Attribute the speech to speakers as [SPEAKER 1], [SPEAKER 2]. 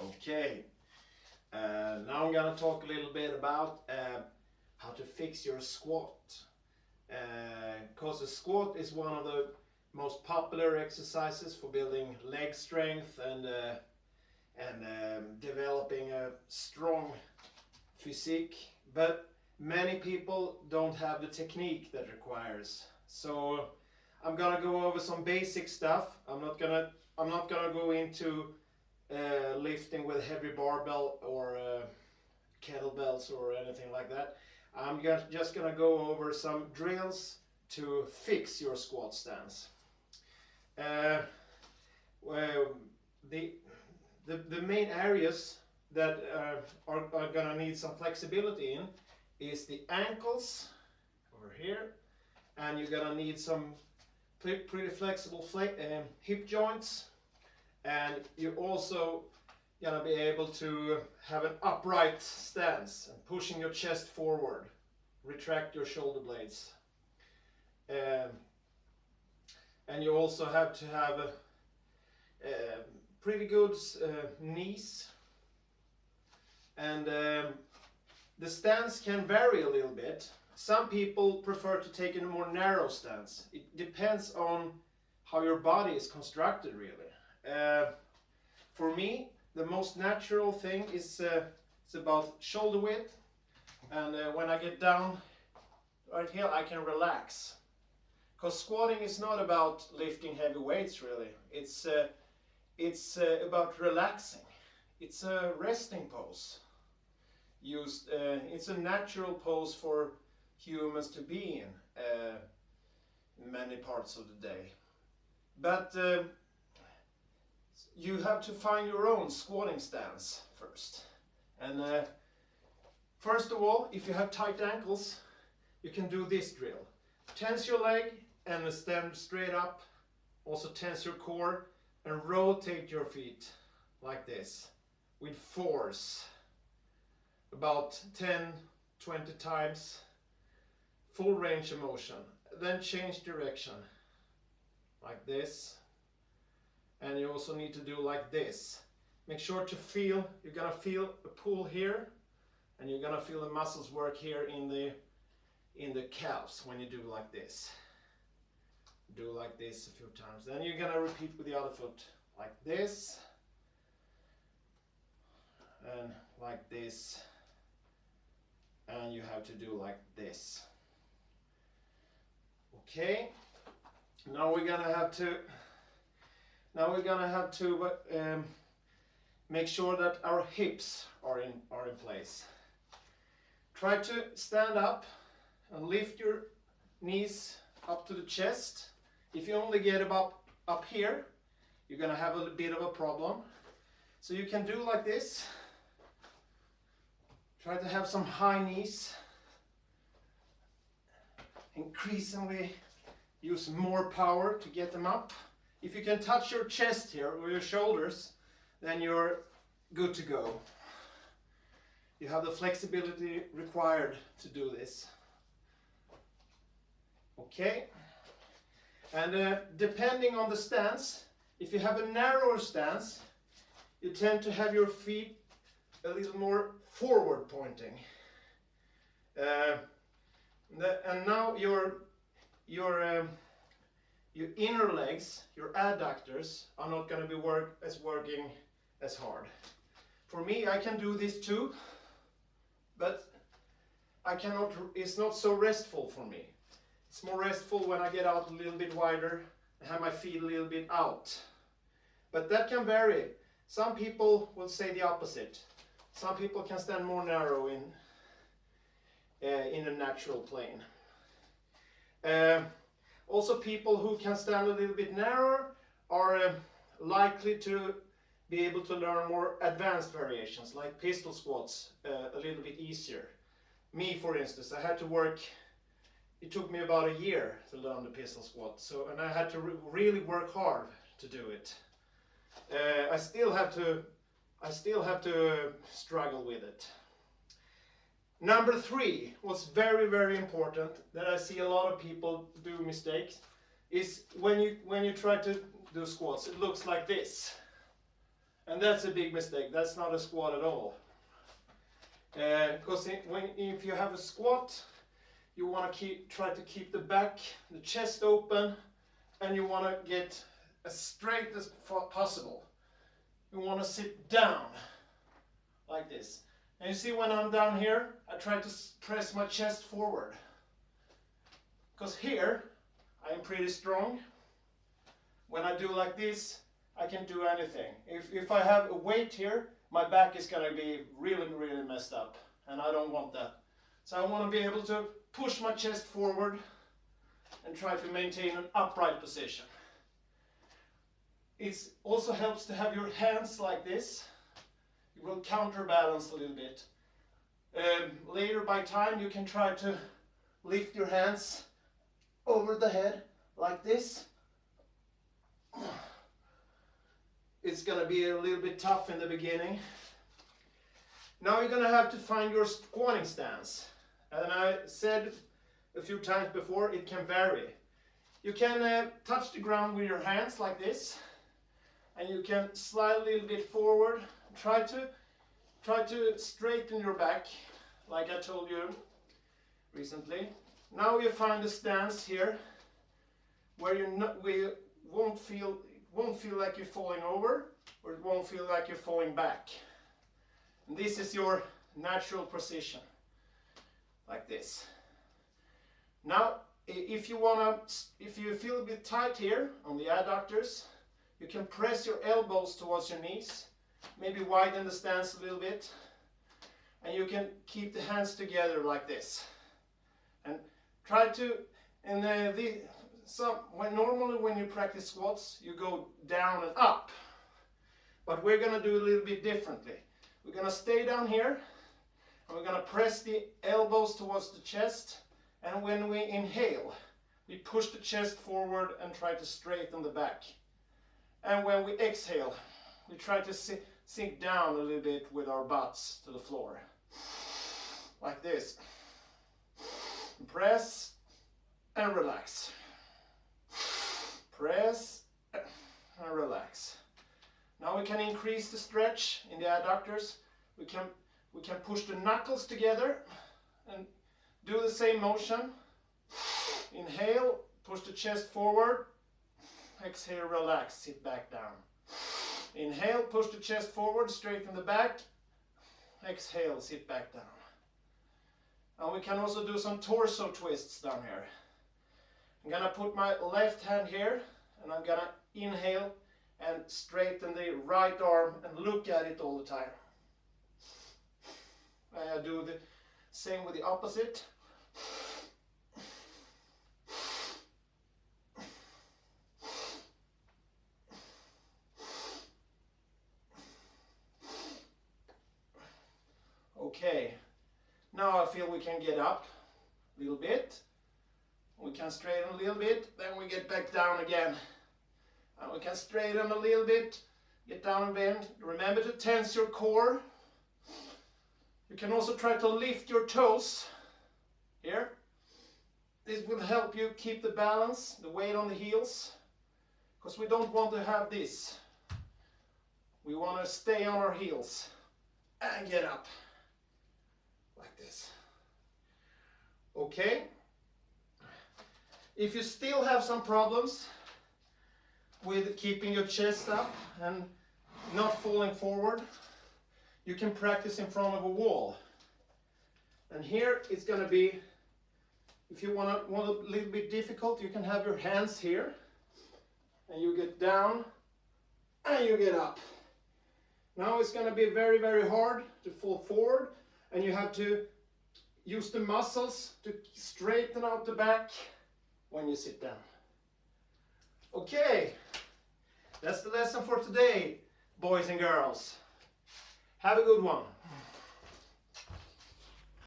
[SPEAKER 1] Okay, now I'm gonna talk a little bit about how to fix your squat. Because the squat is one of the most popular exercises for building leg strength and developing a strong physique. But many people don't have the technique that requires. So I'm gonna go over some basic stuff. I'm not gonna go into lifting with heavy barbell or kettlebells or anything like that. I'm just gonna go over some drills to fix your squat stance. Well, the main areas that are gonna need some flexibility in is the ankles over here, and you're gonna need some pretty flexible hip joints, and you're also gonna be able to have an upright stance and pushing your chest forward, retract your shoulder blades, and you also have to have pretty good knees, and the stance can vary a little bit. Some people prefer to take a more narrow stance. It depends on how your body is constructed, really. For me, the most natural thing is it's about shoulder width, and when I get down right here, I can relax. Because squatting is not about lifting heavy weights, really. It's about relaxing. It's a resting pose. It's a natural pose for humans to be in many parts of the day. But you have to find your own squatting stance first. And first of all, if you have tight ankles, you can do this drill. Tense your leg and stand straight up. Also tense your core and rotate your feet like this with force. About 10-20 times, full range of motion. Then change direction like this. And you also need to do like this. Make sure to feel, you're gonna feel a pull here, and you're gonna feel the muscles work here in the calves when you do like this. Do like this a few times. Then you're gonna repeat with the other foot like this, and like this, and you have to do like this. Okay, now we're gonna have to make sure that our hips are in place. Try to stand up and lift your knees up to the chest. If you only get up here, you're gonna have a bit of a problem. So you can do like this. Try to have some high knees. Increasingly use more power to get them up. If you can touch your chest here or your shoulders, then you're good to go. You have the flexibility required to do this. Okay. And depending on the stance, if you have a narrower stance, you tend to have your feet a little more forward pointing. And now your inner legs, your adductors, are not going to be working as hard. For me, I can do this too, but it's not so restful for me. It's more restful when I get out a little bit wider and have my feet a little bit out. But that can vary. Some people will say the opposite. Some people can stand more narrow in a natural plane. Also, people who can stand a little bit narrower are likely to be able to learn more advanced variations, like pistol squats, a little bit easier. Me, for instance, I had to work. It took me about a year to learn the pistol squat, and I had to really work hard to do it. I still have to struggle with it. Number 3, what's very, very important that I see a lot of people do mistakes is when you try to do squats, it looks like this. And that's a big mistake. That's not a squat at all. Because if you have a squat, you want to try to keep the back, the chest open, and you want to get as straight as possible. You want to sit down like this. And you see when I'm down here, I try to press my chest forward. Because here, I am pretty strong. When I do like this, I can do anything. If I have a weight here, my back is going to be really, really messed up. And I don't want that. So I want to be able to push my chest forward and try to maintain an upright position. It also helps to have your hands like this. It will counterbalance a little bit. Later by time you can try to lift your hands over the head like this. It's going to be a little bit tough in the beginning. Now you're going to have to find your squatting stance. And I said a few times before, it can vary. You can touch the ground with your hands like this. And you can slide a little bit forward. Try to straighten your back, like I told you recently. Now you find a stance here where you won't feel like you're falling over, or it won't feel like you're falling back. And this is your natural position, like this. Now, if you feel a bit tight here on the adductors, you can press your elbows towards your knees, maybe widen the stance a little bit, and you can keep the hands together like this. And try to, normally when you practice squats, you go down and up. But we're going to do a little bit differently. We're going to stay down here, and we're going to press the elbows towards the chest, and when we inhale, we push the chest forward and try to straighten the back. And when we exhale, we try to sink down a little bit with our butts to the floor. Like this. Press and relax. Press and relax. Now we can increase the stretch in the adductors. We can push the knuckles together and do the same motion. Inhale, push the chest forward. Exhale, relax, sit back down. Inhale, push the chest forward, straighten the back. Exhale, sit back down. And we can also do some torso twists down here. I'm gonna put my left hand here, and I'm gonna inhale and straighten the right arm and look at it all the time. I do the same with the opposite. Okay, now I feel we can get up a little bit. We can straighten a little bit, then we get back down again. And we can straighten a little bit, get down and bend. Remember to tense your core. You can also try to lift your toes here. This will help you keep the balance, the weight on the heels, because we don't want to have this. We want to stay on our heels and get up like this. Okay. If you still have some problems with keeping your chest up and not falling forward, you can practice in front of a wall. And here it's going to be, if you want a little bit difficult, you can have your hands here, and you get down and you get up. Now it's going to be very, very hard to fall forward, and you have to use the muscles to straighten out the back when you sit down. Okay, that's the lesson for today, boys and girls. Have a good one.